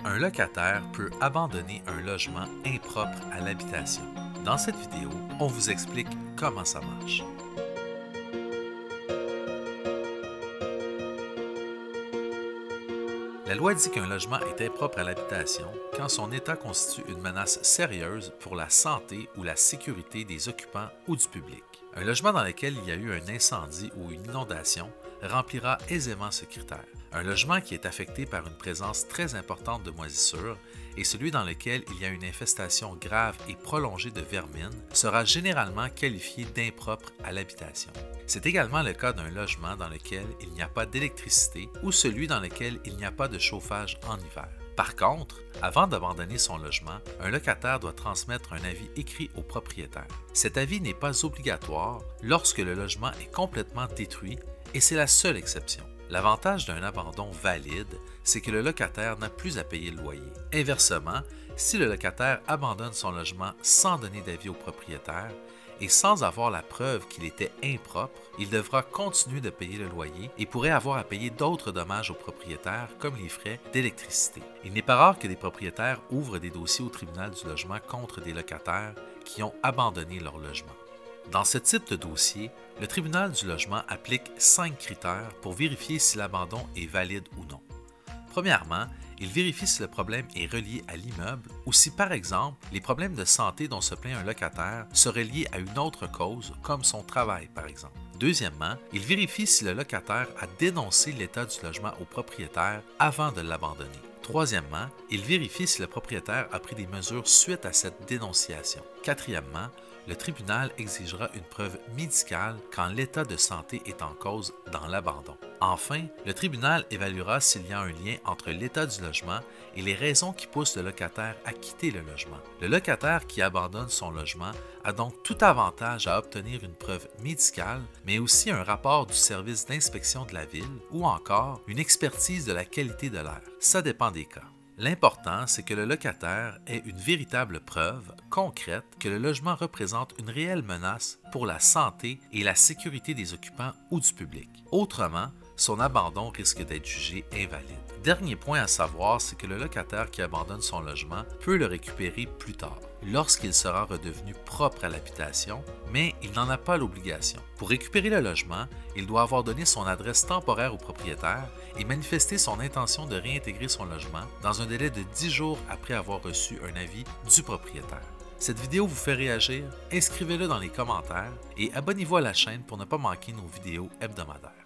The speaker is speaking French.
Un locataire peut abandonner un logement impropre à l'habitation. Dans cette vidéo, on vous explique comment ça marche. La loi dit qu'un logement est impropre à l'habitation quand son état constitue une menace sérieuse pour la santé ou la sécurité des occupants ou du public. Un logement dans lequel il y a eu un incendie ou une inondation remplira aisément ce critère. Un logement qui est affecté par une présence très importante de moisissures et celui dans lequel il y a une infestation grave et prolongée de vermine sera généralement qualifié d'impropre à l'habitation. C'est également le cas d'un logement dans lequel il n'y a pas d'électricité ou celui dans lequel il n'y a pas de chauffage en hiver. Par contre, avant d'abandonner son logement, un locataire doit transmettre un avis écrit au propriétaire. Cet avis n'est pas obligatoire lorsque le logement est complètement détruit et c'est la seule exception. L'avantage d'un abandon valide, c'est que le locataire n'a plus à payer le loyer. Inversement, si le locataire abandonne son logement sans donner d'avis au propriétaire et sans avoir la preuve qu'il était impropre, il devra continuer de payer le loyer et pourrait avoir à payer d'autres dommages au propriétaire comme les frais d'électricité. Il n'est pas rare que des propriétaires ouvrent des dossiers au tribunal du logement contre des locataires qui ont abandonné leur logement. Dans ce type de dossier, le tribunal du logement applique 5 critères pour vérifier si l'abandon est valide ou non. Premièrement, il vérifie si le problème est relié à l'immeuble ou si, par exemple, les problèmes de santé dont se plaint un locataire seraient liés à une autre cause, comme son travail, par exemple. Deuxièmement, il vérifie si le locataire a dénoncé l'état du logement au propriétaire avant de l'abandonner. Troisièmement, il vérifie si le propriétaire a pris des mesures suite à cette dénonciation. Quatrièmement, le tribunal exigera une preuve médicale quand l'état de santé est en cause dans l'abandon. Enfin, le tribunal évaluera s'il y a un lien entre l'état du logement et les raisons qui poussent le locataire à quitter le logement. Le locataire qui abandonne son logement a donc tout avantage à obtenir une preuve médicale, mais aussi un rapport du service d'inspection de la ville ou encore une expertise de la qualité de l'air. Ça dépend des cas. L'important, c'est que le locataire ait une véritable preuve concrète que le logement représente une réelle menace pour la santé et la sécurité des occupants ou du public. Autrement, son abandon risque d'être jugé invalide. Dernier point à savoir, c'est que le locataire qui abandonne son logement peut le récupérer plus tard, lorsqu'il sera redevenu propre à l'habitation, mais il n'en a pas l'obligation. Pour récupérer le logement, il doit avoir donné son adresse temporaire au propriétaire et manifester son intention de réintégrer son logement dans un délai de 10 jours après avoir reçu un avis du propriétaire. Cette vidéo vous fait réagir? Inscrivez-le dans les commentaires et abonnez-vous à la chaîne pour ne pas manquer nos vidéos hebdomadaires.